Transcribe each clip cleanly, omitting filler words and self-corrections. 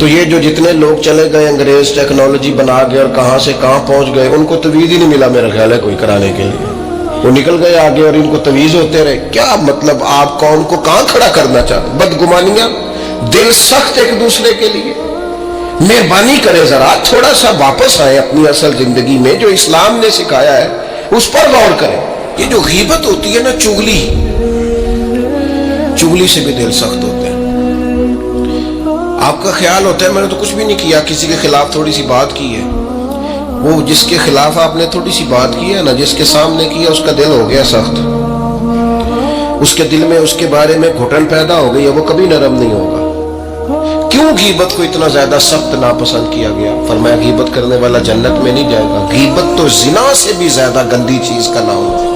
تو یہ جو جتنے لوگ چلے گئے انگریز ٹیکنالوجی بنا گئے اور کہاں سے کہاں پہنچ گئے، ان کو تویز ہی نہیں ملا میرا خیال ہے کوئی کرانے کے لیے، وہ نکل گئے آگے اور ان کو تویز ہوتے رہے. کیا مطلب، آپ قوم کو کہاں کھڑا کرنا چاہتے؟ بدگمانیاں، دل سخت ایک دوسرے کے لیے. مہربانی کرے ذرا تھوڑا سا واپس آئے اپنی اصل زندگی میں، جو اسلام نے سکھایا ہے اس پر غور کریں. یہ جو غیبت ہوتی ہے نا، چغلی سے بھی دل سخت ہوتے ہیں. آپ کا خیال ہوتا ہے میں نے تو کچھ بھی نہیں کیا، کسی کے خلاف تھوڑی سی بات کی ہے، وہ جس کے خلاف آپ نے تھوڑی سی بات کی ہے نا، جس کے سامنے کی ہے، اس کا دل ہو گیا سخت، اس کے دل میں اس کے بارے میں گھٹن پیدا ہو گئی ہے، وہ کبھی نرم نہیں ہوگا. کیوں غیبت کو اتنا زیادہ سخت ناپسند کیا گیا؟ فرمایا غیبت کرنے والا جنت میں نہیں جائے گا. غیبت تو زنا سے بھی زیادہ گندی چیز کا نام ہے.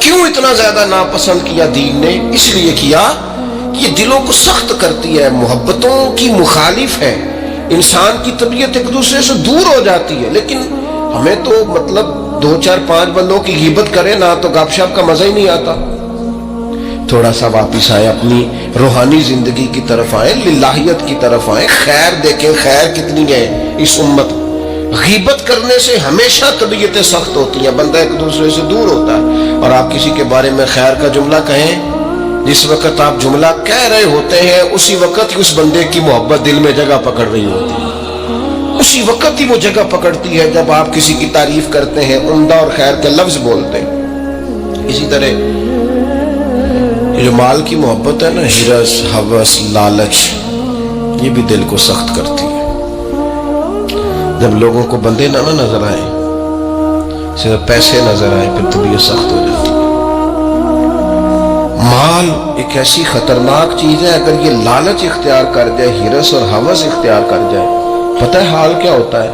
کیوں اتنا زیادہ ناپسند کیا دین نے؟ اس لیے کیا کہ یہ دلوں کو سخت کرتی ہے، محبتوں کی مخالف ہے، انسان کی طبیعت ایک دوسرے سے دور ہو جاتی ہے. لیکن ہمیں تو مطلب 2 4 5 بندوں کی غیبت کرے نا تو گپ شپ کا مزہ ہی نہیں آتا. تھوڑا سا واپس آئے، اپنی روحانی زندگی کی طرف آئیں، للہیت کی طرف آئیں، خیر دیکھیں. خیر کتنی ہے اس امت. غیبت کرنے سے ہمیشہ طبیعتیں سخت ہوتی ہیں، بندہ ایک دوسرے سے دور ہوتا ہے. اور آپ کسی کے بارے میں خیر کا جملہ کہیں، جس وقت آپ جملہ کہہ رہے ہوتے ہیں اسی وقت ہی اس بندے کی محبت دل میں جگہ پکڑ رہی ہوتی ہے. اسی وقت ہی وہ جگہ پکڑتی ہے جب آپ کسی کی تعریف کرتے ہیں، عمدہ اور خیر کے لفظ بولتے ہیں. اسی طرح یہ جو مال کی محبت ہے نا، ہرس، ہوس، لالچ، یہ بھی دل کو سخت کرتی ہے. جب لوگوں کو بندے نہ نظر آئے، صرف پیسے نظر آئے، پھر طبیعت سخت ہو جاتی ہے. مال ایک ایسی خطرناک چیز ہے، اگر یہ لالچ اختیار کر جائے، ہرس اور ہوس اختیار کر جائے، پتہ ہے حال کیا ہوتا ہے؟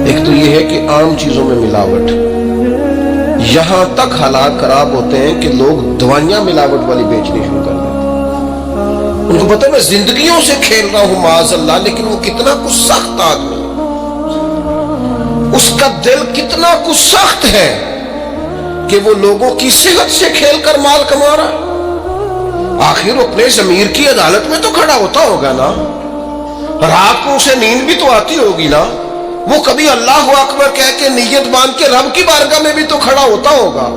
ایک تو یہ ہے کہ عام چیزوں میں ملاوٹ، یہاں تک حالات خراب ہوتے ہیں کہ لوگ دوائیاں ملاوٹ والی بیچنی شروع کر دیتے ہیں. ان کو پتہ ہے میں زندگیوں سے کھیل رہا ہوں معاذ اللہ، لیکن وہ کتنا کچھ سخت آدمی، اس کا دل کتنا کچھ سخت ہے کہ وہ لوگوں کی صحت سے کھیل کر مال کما رہا ہے. آخر اپنے ضمیر کی عدالت میں تو کھڑا ہوتا ہوگا نا، رات کو اسے نیند بھی تو آتی ہوگی نا، وہ کبھی اللہ اکبر کہہ کے نیت باندھ کے رب کی بارگاہ میں بھی تو کھڑا ہوتا ہوگا.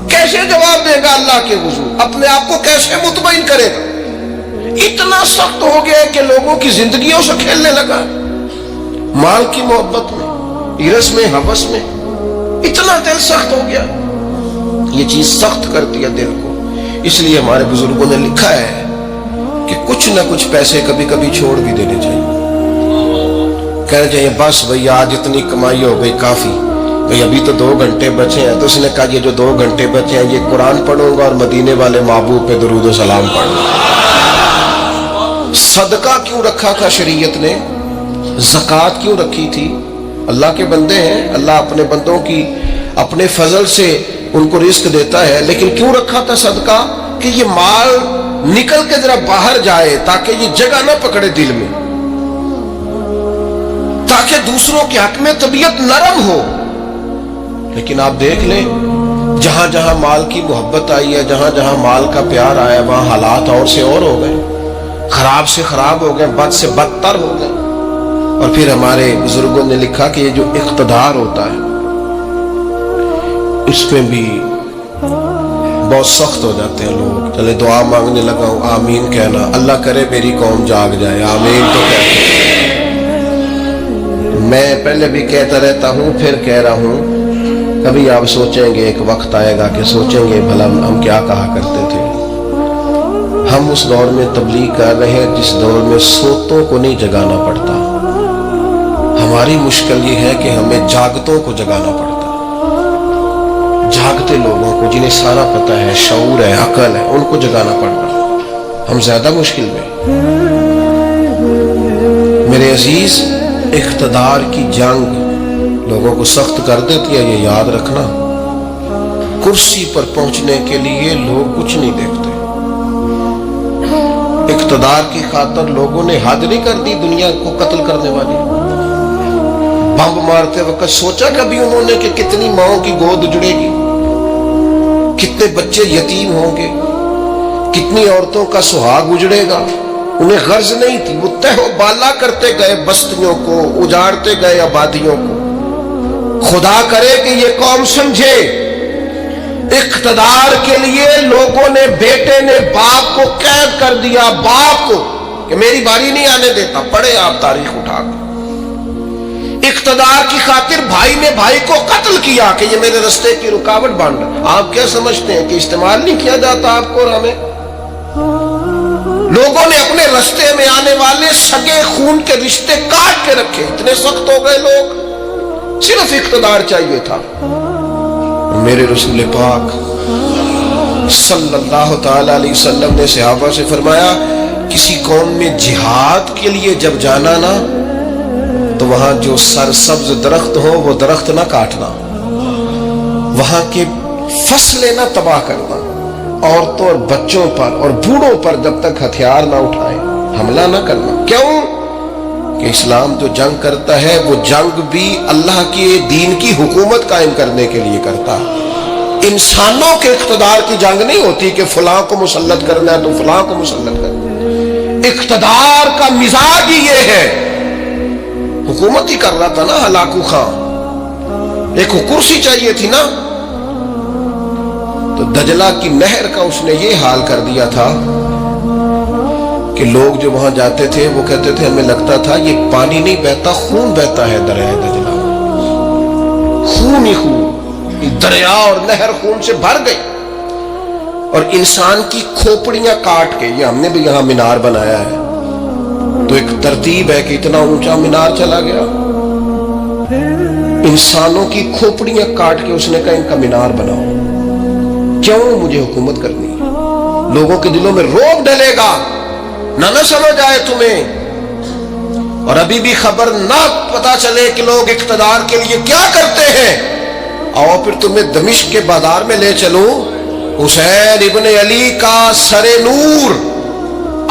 کیسے جواب دے گا اللہ کے حضور؟ اپنے آپ کو کیسے مطمئن کرے گا؟ اتنا سخت ہو گیا کہ لوگوں کی زندگیوں سے کھیلنے لگا، مال کی محبت میں، ہرس میں، ہوس میں، اتنا دل سخت ہو گیا. یہ چیز سخت کرتی ہے دل کو. اس لیے ہمارے بزرگوں نے لکھا ہے کہ کچھ نہ کچھ پیسے کبھی کبھی چھوڑ بھی دینے چاہیے. کہنا چاہیے بس بھئی آج اتنی کمائی ہو گئی کافی، بھئی ابھی تو 2 گھنٹے بچے ہیں. تو اس نے کہا یہ جو 2 گھنٹے بچے ہیں یہ قرآن پڑھوں گا اور مدینے والے محبوب پہ درود و سلام پڑھوں گا. صدقہ کیوں رکھا تھا شریعت نے؟ زکوٰۃ کیوں رکھی تھی؟ اللہ کے بندے ہیں، اللہ اپنے بندوں کی اپنے فضل سے ان کو رزق دیتا ہے، لیکن کیوں رکھا تھا صدقہ؟ کہ یہ مال نکل کے ذرا باہر جائے تاکہ یہ جگہ نہ پکڑے دل میں، تاکہ دوسروں کے حق میں طبیعت نرم ہو. لیکن آپ دیکھ لیں جہاں جہاں مال کی محبت آئی ہے، جہاں جہاں مال کا پیار آیا، وہاں حالات اور سے اور ہو گئے، خراب سے خراب ہو گئے، بد سے بدتر ہو گئے. اور پھر ہمارے بزرگوں نے لکھا کہ یہ جو اقتدار ہوتا ہے اس میں بھی بہت سخت ہو جاتے ہیں لوگ. چلے دعا مانگنے لگا ہوں، آمین کہنا، اللہ کرے میری قوم جاگ جائے، آمین تو کہتے. میں پہلے بھی کہتا رہتا ہوں، پھر کہہ رہا ہوں، کبھی آپ سوچیں گے، ایک وقت آئے گا کہ سوچیں گے بھلا ہم کیا کہا کرتے تھے. ہم اس دور میں تبلیغ کر رہے ہیں جس دور میں سوتوں کو نہیں جگانا پڑتا. ہماری مشکل یہ ہے کہ ہمیں جاگتوں کو جگانا پڑتا. جاگتے لوگوں کو جنہیں سارا پتہ ہے، شعور ہے، عقل ہے، ان کو جگانا پڑتا. ہم زیادہ مشکل میں. میرے عزیز، اقتدار کی جنگ لوگوں کو سخت کر دیتی ہے، یہ یاد رکھنا. کرسی پر پہنچنے کے لیے لوگ کچھ نہیں دیکھتے. اقتدار کی خاطر لوگوں نے حد نہیں کر دی دنیا کو قتل کرنے والی. بم مارتے وقت سوچا کبھی انہوں نے کہ کتنی ماؤں کی گود اجڑے گی، کتنے بچے یتیم ہوں گے، کتنی عورتوں کا سہاگ اجڑے گا. انہیں غرض نہیں تھی، وہ تہ و بالا کرتے گئے بستیوں کو، اجاڑتے گئے آبادیوں کو۔ خدا کرے کہ یہ قوم سمجھے، اقتدار کے لیے لوگوں نے، بیٹے نے باپ کو قید کر دیا، باپ کو کہ میری باری نہیں آنے دیتا۔ پڑھے آپ تاریخ اٹھا کے، اقتدار کی خاطر بھائی نے بھائی کو قتل کیا کہ یہ میرے رستے کی رکاوٹ بن رہا۔ آپ کیا سمجھتے ہیں کہ استعمال نہیں کیا جاتا آپ کو اور ہمیں؟ لوگوں نے اپنے رستے میں آنے والے سگے خون کے رشتے کاٹ کے رکھے، اتنے سخت ہو گئے لوگ، صرف اقتدار چاہیے تھا۔ میرے رسول پاک صلی اللہ تعالی علیہ وسلم نے صحابہ سے فرمایا، کسی قوم میں جہاد کے لیے جب جانا نا تو وہاں جو سرسبز درخت ہو وہ درخت نہ کاٹنا، وہاں کے فصلیں نہ تباہ کرنا، عورتوں اور بچوں پر اور بوڑھوں پر جب تک ہتھیار نہ اٹھائیں حملہ نہ کرنا۔ کیوں کہ اسلام جو جنگ کرتا ہے وہ جنگ بھی اللہ کے دین کی حکومت قائم کرنے کے لیے کرتا ہے، انسانوں کے اقتدار کی جنگ نہیں ہوتی کہ فلاں کو مسلط کرنا ہے تو فلاں کو مسلط کرنا ہے۔ اقتدار کا مزاج ہی یہ ہے، حکومت ہی کر رہا تھا نا ہلاکو خان، ایک کرسی چاہیے تھی نا، تو دجلہ کی نہر کا اس نے یہ حال کر دیا تھا کہ لوگ جو وہاں جاتے تھے وہ کہتے تھے ہمیں لگتا تھا یہ پانی نہیں بہتا، خون بہتا ہے دریا دجلہ، خون ہی خون، دریا اور نہر خون سے بھر گئی، اور انسان کی کھوپڑیاں کاٹ کے، یہ ہم نے بھی یہاں مینار بنایا ہے تو ایک ترتیب ہے کہ اتنا اونچا مینار چلا گیا، انسانوں کی کھوپڑیاں کاٹ کے اس نے کہا ان کا مینار بناؤ۔ کیوں؟ مجھے حکومت کرنی ہے، لوگوں کے دلوں میں روب ڈلے گا، نہ سمجھ آئے تمہیں، اور ابھی بھی خبر نہ پتا چلے کہ لوگ اقتدار کے لیے کیا کرتے ہیں۔ آؤ پھر تمہیں دمشق کے بازار میں لے چلوں، حسین ابن علی کا سر نور،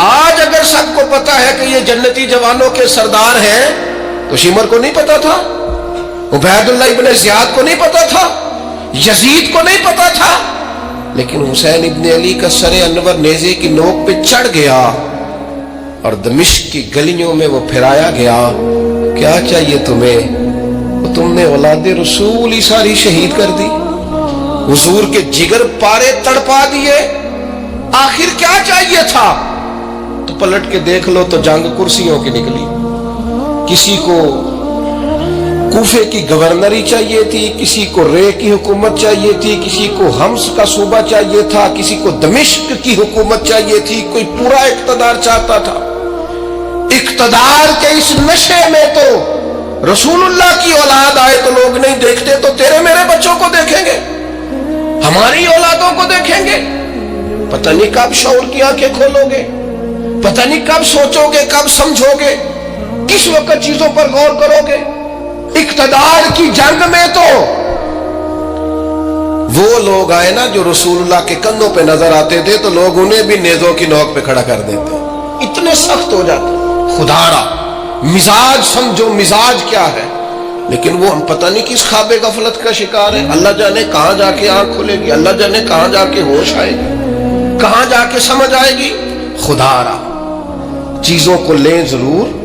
آج اگر سب کو پتا ہے کہ یہ جنتی جوانوں کے سردار ہیں تو شمر کو نہیں پتا تھا، عبید اللہ ابن زیاد کو نہیں پتا تھا، یزید کو نہیں پتا تھا، لیکن حسین ابن علی کا سر انور نیزے کی نوک پہ چڑھ گیا اور دمشق کی گلیوں میں وہ پھرایا گیا۔ کیا چاہیے تمہیں؟ تم نے اولاد رسول ہی ساری شہید کر دی، حضور کے جگر پارے تڑپا دیے، آخر کیا چاہیے تھا؟ تو پلٹ کے دیکھ لو تو جنگ کرسیوں کی نکلی، کسی کو کوفے کی گورنری چاہیے تھی، کسی کو رے کی حکومت چاہیے تھی، کسی کو حمص کا صوبہ چاہیے تھا، کسی کو دمشق کی حکومت چاہیے تھی، کوئی پورا اقتدار چاہتا تھا۔ اقتدار کے اس نشے میں تو رسول اللہ کی اولاد آئے تو لوگ نہیں دیکھتے، تو تیرے میرے بچوں کو دیکھیں گے، ہماری اولادوں کو دیکھیں گے۔ پتہ نہیں کب شعور کی آنکھیں کھولو گے، پتہ نہیں کب سوچو گے، کب سمجھو گے، کس وقت چیزوں پر غور کرو گے۔ اقتدار کی جنگ میں تو وہ لوگ آئے نا جو رسول اللہ کے کندھوں پہ نظر آتے تھے تو لوگ انہیں بھی نیزوں کی نوک پہ کھڑا کر دیتے، اتنے سخت ہو جاتے۔ خدا را مزاج سمجھو، مزاج کیا ہے، لیکن وہ ہم پتہ نہیں کس خواب غفلت کا شکار ہے۔ اللہ جانے کہاں جا کے آنکھ کھلے گی، اللہ جانے کہاں جا کے ہوش آئے گی، کہاں جا کے سمجھ آئے گی۔ خدا را چیزوں کو لیں ضرور،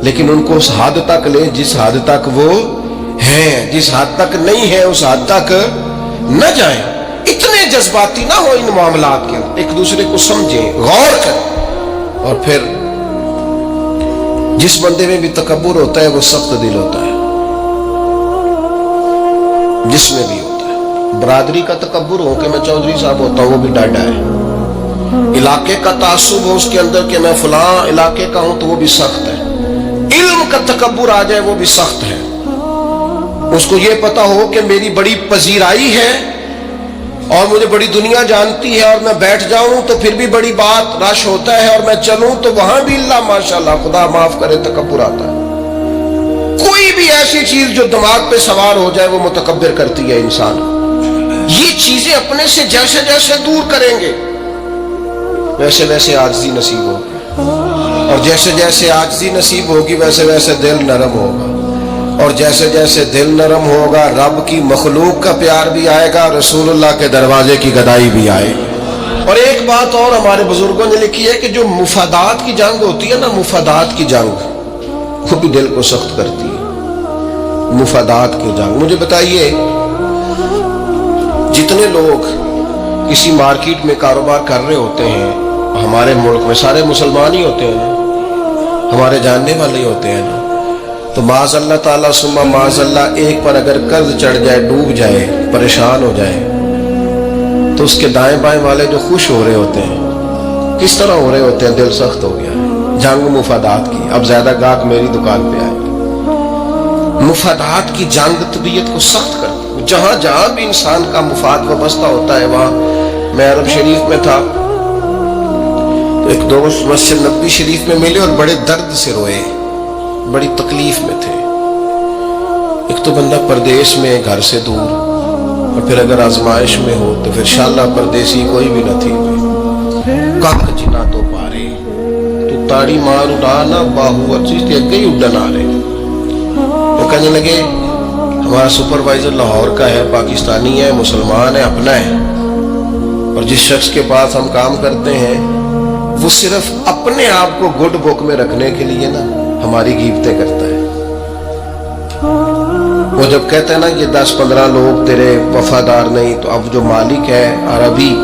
لیکن ان کو اس حد تک لیں جس حد تک وہ ہیں، جس حد تک نہیں ہے اس حد تک نہ جائیں۔ اتنے جذباتی نہ ہو ان معاملات کے، ایک دوسرے کو سمجھیں، غور کریں، اور پھر جس بندے میں بھی تکبر ہوتا ہے وہ سخت دل ہوتا ہے، جس میں بھی ہوتا ہے۔ برادری کا تکبر ہو کہ میں چودھری صاحب ہوتا ہوں وہ بھی ڈاڈا ہے، علاقے کا تعصب ہو اس کے اندر کہ میں فلاں علاقے کا ہوں تو وہ بھی سخت ہے، علم کا تکبر آ جائے وہ بھی سخت ہے۔ اس کو یہ پتا ہو کہ میری بڑی پذیرائی ہے اور مجھے بڑی دنیا جانتی ہے، اور میں بیٹھ جاؤں تو پھر بھی بڑی بات رش ہوتا ہے، اور میں چلوں تو وہاں بھی اللہ ماشاءاللہ خدا معاف کرے تکبر آتا ہے۔ کوئی بھی ایسی چیز جو دماغ پہ سوار ہو جائے وہ متکبر کرتی ہے انسان۔ یہ چیزیں اپنے سے جیسے جیسے دور کریں گے ویسے ویسے عاجزی نصیب ہوگی، اور جیسے جیسے عاجزی نصیب ہوگی ویسے ویسے دل نرم ہوگا، اور جیسے جیسے دل نرم ہوگا رب کی مخلوق کا پیار بھی آئے گا، رسول اللہ کے دروازے کی گدائی بھی آئے گی۔ اور ایک بات اور ہمارے بزرگوں نے لکھی ہے کہ جو مفادات کی جنگ ہوتی ہے نا، مفادات کی جنگ وہ بھی دل کو سخت کرتی ہے. مفادات کی جنگ. مجھے بتائیے، جتنے لوگ کسی مارکیٹ میں کاروبار کر رہے ہوتے ہیں ہمارے ملک میں، سارے مسلمان ہی ہوتے ہیں، ہمارے جاننے والے ہی ہوتے ہیں نا، تو معاذ اللہ تعالیٰ ثم معاذ اللہ ایک پر اگر قرض چڑھ جائے، ڈوب جائے، پریشان ہو جائے، تو اس کے دائیں بائیں والے جو خوش ہو رہے ہوتے ہیں کس طرح ہو رہے ہوتے ہیں؟ دل سخت ہو گیا ہے. جنگ مفادات کی. اب زیادہ گاہک میری دکان پہ آئے. مفادات کی جنگ طبیعت کو سخت کرتی. جہاں جہاں بھی انسان کا مفاد وابستہ ہوتا ہے وہاں. میں عرب شریف میں تھا تو ایک دوست مسجد نبوی شریف میں ملے اور بڑے درد سے روئے، بڑی تکلیف میں تھے. ایک تو بندہ پردیس میں، گھر سے دور، اور پھر اگر آزمائش میں ہو تو پھر شاللہ پردیسی کوئی بھی نہ تھی. کک جنا تو پارے تو تاڑی مار اڑانا باہو چیز کے اگے ہی اڈن آ رہے. وہ کہنے لگے ہمارا سپروائزر لاہور کا ہے، پاکستانی ہے، مسلمان ہے، اپنا ہے، اور جس شخص کے پاس ہم کام کرتے ہیں وہ صرف اپنے آپ کو گڈ بک میں رکھنے کے لیے نا ہماری غیبتیں کرتا ہے. وہ جب کہتے ہیں نا یہ 10-15 لوگ تیرے وفادار نہیں، تو اب جو مالک ہے عربی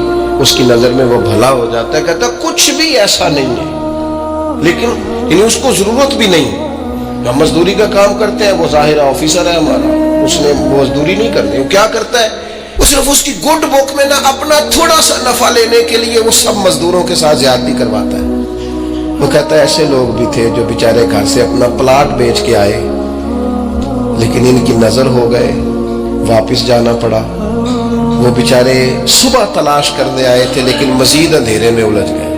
اس کی نظر میں وہ بھلا ہو جاتا ہے. کہتا ہے کچھ بھی ایسا نہیں ہے، لیکن یعنی اس کو ضرورت بھی نہیں. ہم مزدوری کا کام کرتے ہیں، وہ ظاہر آفیسر ہے ہمارا، اس نے مزدوری نہیں کرنی. وہ کیا کرتا ہے؟ وہ صرف اس کی گڈ بک میں نا اپنا تھوڑا سا نفع لینے کے لیے وہ سب مزدوروں کے ساتھ زیادتی کرواتا ہے. وہ کہتا ہے ایسے لوگ بھی تھے جو بیچارے گھر سے اپنا پلاٹ بیچ کے آئے، لیکن ان کی نظر ہو گئے، واپس جانا پڑا. وہ بیچارے صبح تلاش کرنے آئے تھے لیکن مزید اندھیرے میں الجھ گئے.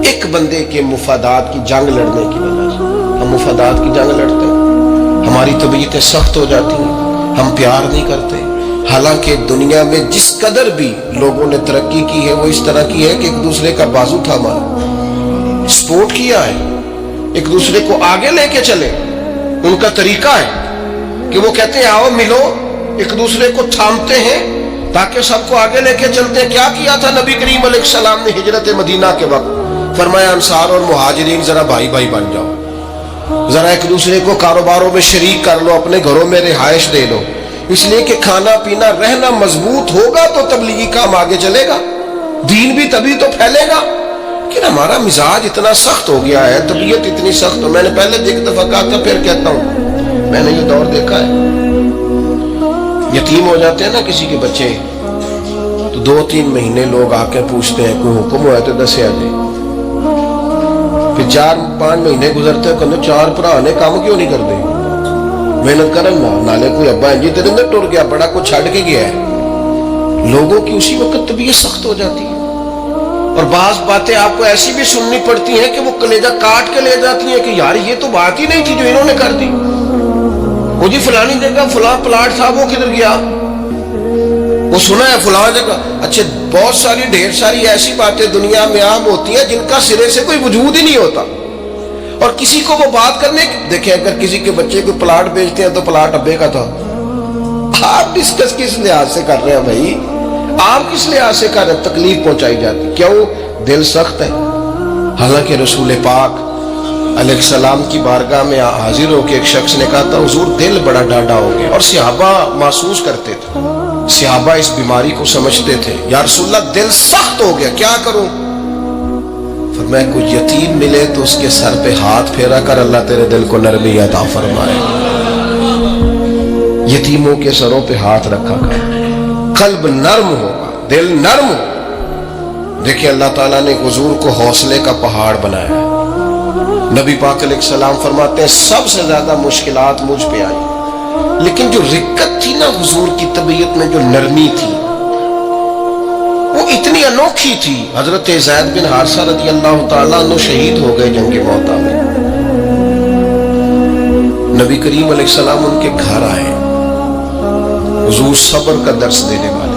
ایک بندے کے مفادات کی جنگ لڑنے کی وجہ سے. ہم مفادات کی جنگ لڑتے ہیں، ہماری طبیعتیں سخت ہو جاتی ہیں، ہم پیار نہیں کرتے. حالانکہ دنیا میں جس قدر بھی لوگوں نے ترقی کی ہے وہ اس طرح کی ہے کہ ایک دوسرے کا بازو تھاما، سپورٹ کیا ہے، ایک دوسرے کو آگے لے کے چلے. ان کا طریقہ ہے کہ وہ کہتے ہیں آؤ ملو، ایک دوسرے کو تھامتے ہیں تاکہ سب کو آگے لے کے چلتے ہیں. کیا کیا تھا نبی کریم علیہ السلام نے ہجرت مدینہ کے وقت؟ فرمایا انصار اور مہاجرین ذرا بھائی بھائی بن جاؤ، ذرا ایک دوسرے کو کاروباروں میں شریک کر لو، اپنے گھروں میں رہائش دے لو. اس لیے کہ کھانا پینا رہنا مضبوط ہوگا تو تبلیغی کام آگے چلے گا، دین بھی تبھی تو پھیلے گا. کہ ہمارا مزاج اتنا سخت ہو گیا ہے، طبیعت اتنی سخت ہو. میں نے پہلے ایک دفعہ کہا تھا، پھر کہتا ہوں، میں نے یہ دور دیکھا ہے. یتیم ہو جاتے ہیں نا کسی کے بچے تو 2-3 مہینے لوگ آ کے پوچھتے ہیں کوئی حکم ہوا تو دسیا جائے. پھر 4-5 مہینے گزرتے ہیں، کہتے 4 بھرا نے کام کیوں نہیں کرتے؟ محنت کرن نالے کوئی ابا جی تیرے اندر ٹر گیا، بڑا کچھ چھڑ کے گیا ہے. لوگوں کی اسی وقت طبیعت سخت ہو جاتی ہے. اور بعض باتیں آپ کو ایسی بھی سننی پڑتی ہیں کہ وہ کلیجہ کاٹ کے لے جاتی ہیں کہ یار یہ تو بات ہی نہیں تھی جو انہوں نے کر دی. وہ جی فلانی جگہ فلاں پلاٹ تھا، وہ کدھر گیا؟ وہ سنا ہے فلاں جگہ. اچھا، بہت ساری ڈھیر ساری ایسی باتیں دنیا میں عام ہوتی ہیں جن کا سرے سے کوئی وجود ہی نہیں ہوتا. اور کسی کو وہ بات کرنے دیکھیں، اگر کسی کے بچے کو پلاٹ بیچتے ہیں تو پلاٹ ابے کا تھا. آپ ڈسکس کس لحاظ سے کر رہے ہیں بھائی؟ آپ کس لحاظ سے کر رہے ہیں؟ تکلیف پہنچائی جاتی. کیوں؟ دل سخت ہے. حالانکہ رسول پاک علیہ السلام کی بارگاہ میں حاضر ہو کے ایک شخص نے کہا تھا حضور دل بڑا ڈاڈا ہو گیا. اور صحابہ محسوس کرتے تھے، صحابہ اس بیماری کو سمجھتے تھے. یا رسول اللہ دل سخت ہو گیا، کیا کروں؟ فرمایا کوئی یتیم ملے تو اس کے سر پہ ہاتھ پھیرا کر، اللہ تیرے دل کو نرمی عطا فرمائے. یتیموں کے سروں پہ ہاتھ رکھا کر، قلب نرم ہوگا، دل نرم ہو. دیکھیں اللہ تعالیٰ نے حضور کو حوصلے کا پہاڑ بنایا ہے. نبی پاک علیہ السلام فرماتے ہیں سب سے زیادہ مشکلات مجھ پہ آئی، لیکن جو رقت تھی نا حضور کی طبیعت میں، جو نرمی تھی، وہ اتنی انوکھی تھی. حضرت زید بن حارثہ رضی اللہ تعالیٰ عنہ شہید ہو گئے جنگ موتا میں. نبی کریم علیہ السلام ان کے گھر آئے. حضور صبر کا درس دینے والے.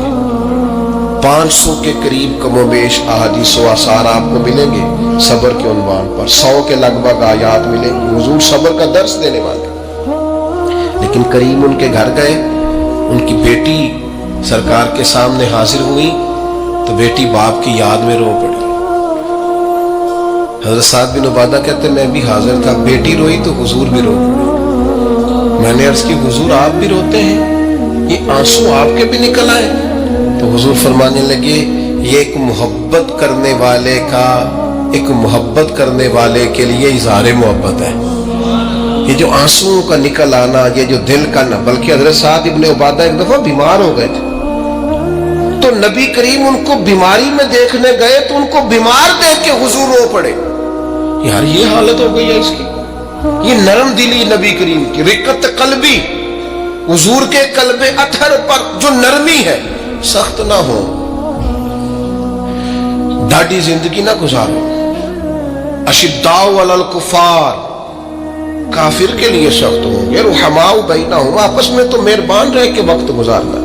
500 کے قریب کم و بیش احادیث و آثار آپ کو ملیں گے صبر کے عنوان پر. 100 کے لگ بھگ آیات ملیں گی. حضور صبر کا درس دینے والے. لیکن کریم ان کے گھر گئے، ان کی بیٹی سرکار کے سامنے حاضر ہوئی تو بیٹی باپ کی یاد میں رو پڑی. حضرت سعد بن عبادہ کہتے میں بھی حاضر تھا, بیٹی روئی تو حضور بھی رو پڑے. میں نے عرض کی حضور آپ بھی روتے ہیں, یہ آنسو آپ کے بھی نکل آئے؟ تو حضور فرمانے لگے یہ ایک محبت کرنے والے کے لیے اظہار محبت ہے. یہ جو آنسو کا نکل آنا, یہ جو دل کا نہ, بلکہ حضرت سعد ابن عبادہ ایک دفعہ بیمار ہو گئے تھے, تو نبی کریم ان کو بیماری میں دیکھنے گئے تو ان کو بیمار دیکھ کے حضور رو پڑے. یار یہ حالت ہو گئی ہے اس کی. یہ نرم دلی نبی کریم کی, رقت قلبی, حضور کے قلب اطہر پر جو نرمی ہے, سخت نہ ہو, ڈاڈی زندگی نہ گزارو. اشداء علی الکفار, کافر کے لیے سخت ہوں گے, رحماء بینہم, آپس میں تو مہربان رہ کے وقت گزارنا.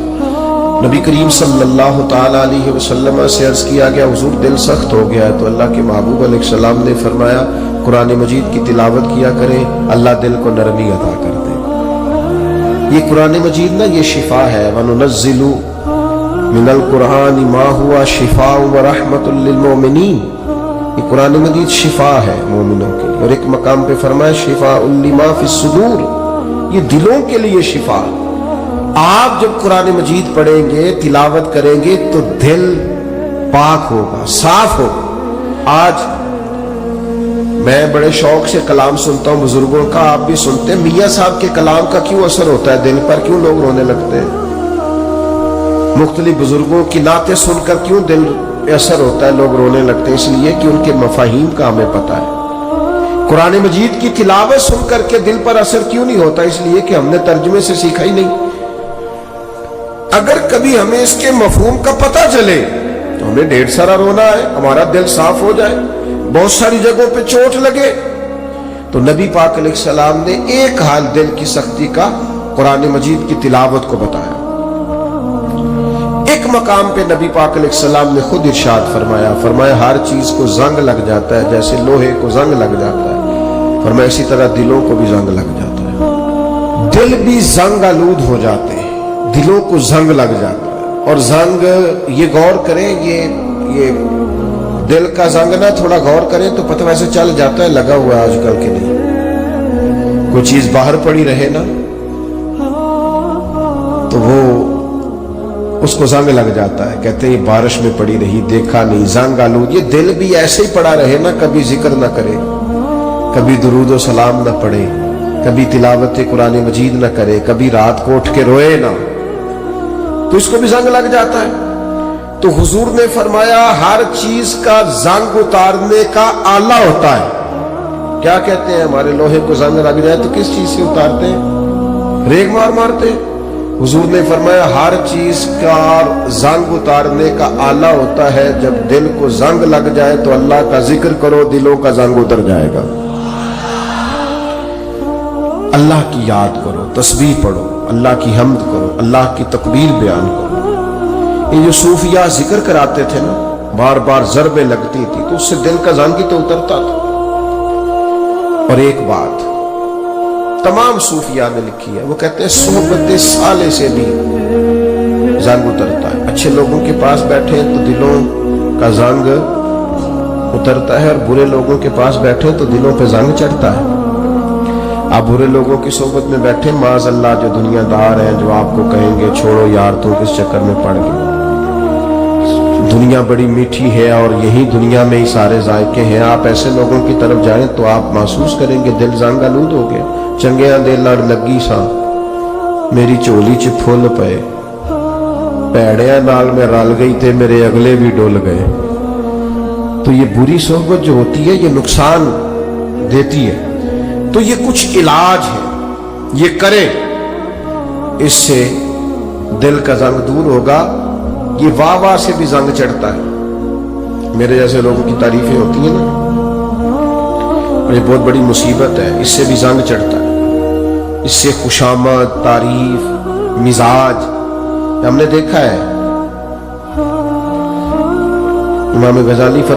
نبی کریم صلی اللہ تعالی علیہ وسلم سے عرض کیا گیا حضور دل سخت ہو گیا ہے, تو اللہ کے محبوب علیہ السلام نے فرمایا قرآن مجید کی تلاوت کیا کریں, اللہ دل کو نرمی عطا کر دے. یہ قرآن مجید نا یہ شفا ہے. وَنُنَزِّلُ مِنَ الْقُرْآنِ مَا هُوَ شِفَاءٌ وَرَحْمَةٌ لِّلْمُؤْمِنِينَ. یہ قرآن مجید شفا ہے مومنوں کے لیے. اور ایک مقام پہ فرمایا شفاء لِمَا فِي الصُّدُورِ, یہ دلوں کے لیے شفا. آپ جب قرآن مجید پڑھیں گے, تلاوت کریں گے تو دل پاک ہوگا, صاف ہوگا. آج میں بڑے شوق سے کلام سنتا ہوں بزرگوں کا, آپ بھی سنتے ہیں. میاں صاحب کے کلام کا کیوں اثر ہوتا ہے دل پر, کیوں لوگ رونے لگتے ہیں؟ مختلف بزرگوں کی نعتیں سن کر کیوں دل پہ اثر ہوتا ہے, لوگ رونے لگتے ہیں؟ اس لیے کہ ان کے مفاہیم کا ہمیں پتہ ہے. قرآن مجید کی تلاوت سن کر کے دل پر اثر کیوں نہیں ہوتا؟ اس لیے کہ ہم نے ترجمے سے سیکھا ہی نہیں. اگر کبھی ہمیں اس کے مفہوم کا پتہ چلے تو ہمیں ڈھیر سارا رونا ہے, ہمارا دل صاف ہو جائے, بہت ساری جگہوں پہ چوٹ لگے. تو نبی پاک علیہ السلام نے ایک حال دل کی سختی کا قرآن مجید کی تلاوت کو بتایا. ایک مقام پہ نبی پاک علیہ السلام نے خود ارشاد فرمایا ہر چیز کو زنگ لگ جاتا ہے, جیسے لوہے کو زنگ لگ جاتا ہے, فرمایا اسی طرح دلوں کو بھی زنگ لگ جاتا ہے. دل بھی زنگ آلود ہو جاتے ہیں, دلوں کو زنگ لگ جاتا ہے. اور زنگ, یہ غور کریں, یہ دل کا زنگ نہ تھوڑا غور کریں تو پتہ ویسے چل جاتا ہے لگا ہوا ہے آج کل کے نہیں. کوئی چیز باہر پڑی رہے نا تو وہ اس کو زنگ لگ جاتا ہے, کہتے ہیں یہ بارش میں پڑی رہی دیکھا نہیں, زنگ آلود. یہ دل بھی ایسے ہی پڑا رہے نا, کبھی ذکر نہ کرے, کبھی درود و سلام نہ پڑھے, کبھی تلاوت قرآن مجید نہ کرے, کبھی رات کو اٹھ کے روئے نہ, تو اس کو بھی زنگ لگ جاتا ہے. تو حضور نے فرمایا ہر چیز کا زنگ اتارنے کا آلہ ہوتا ہے. کیا کہتے ہیں, ہمارے لوہے کو زنگ لگ جائے تو کس چیز سے اتارتے ہیں؟ ریگ مارتے ہیں. حضور نے فرمایا ہر چیز کا زنگ اتارنے کا آلہ ہوتا ہے, جب دل کو زنگ لگ جائے تو اللہ کا ذکر کرو, دلوں کا زنگ اتر جائے گا. اللہ کی یاد کرو, تسبیح پڑھو, اللہ کی حمد کرو, اللہ کی تکبیر بیان کرو. یہ جو صوفیاء ذکر کراتے تھے نا, بار بار ضربیں لگتی تھی تو اس سے دل کا زنگ ہی تو اترتا تھا. اور ایک بات تمام صوفیاء نے لکھی ہے, وہ کہتے ہیں صحبت صالح سے بھی زنگ اترتا ہے. اچھے لوگوں کے پاس بیٹھے تو دلوں کا زنگ اترتا ہے, اور برے لوگوں کے پاس بیٹھے تو دلوں پہ زنگ چڑھتا ہے. آپ برے لوگوں کی صحبت میں بیٹھے, معاذ اللہ جو دنیا دار ہیں جو آپ کو کہیں گے چھوڑو یار تو کس چکر میں پڑ گئے, دنیا بڑی میٹھی ہے اور یہی دنیا میں ہی سارے ذائقے ہیں. آپ ایسے لوگوں کی طرف جائیں تو آپ محسوس کریں گے دل زنگ آلود ہو گیا. چنگیاں دے لڑ لگی سا میری چولی چ پھول پے, پیڑیاں نال میں رل گئی تے میرے اگلے بھی ڈول گئے. تو یہ بری صحبت جو ہوتی ہے یہ نقصان دیتی ہے. تو یہ کچھ علاج ہے, یہ کرے, اس سے دل کا زنگ دور ہوگا. یہ واہ واہ سے بھی زنگ چڑھتا ہے, میرے جیسے لوگوں کی تعریفیں ہوتی ہیں نا, اور یہ بہت بڑی مصیبت ہے. اس سے بھی زنگ چڑھتا ہے, اس سے خوشامد, تعریف, مزاج, ہم نے دیکھا ہے. امام غزالی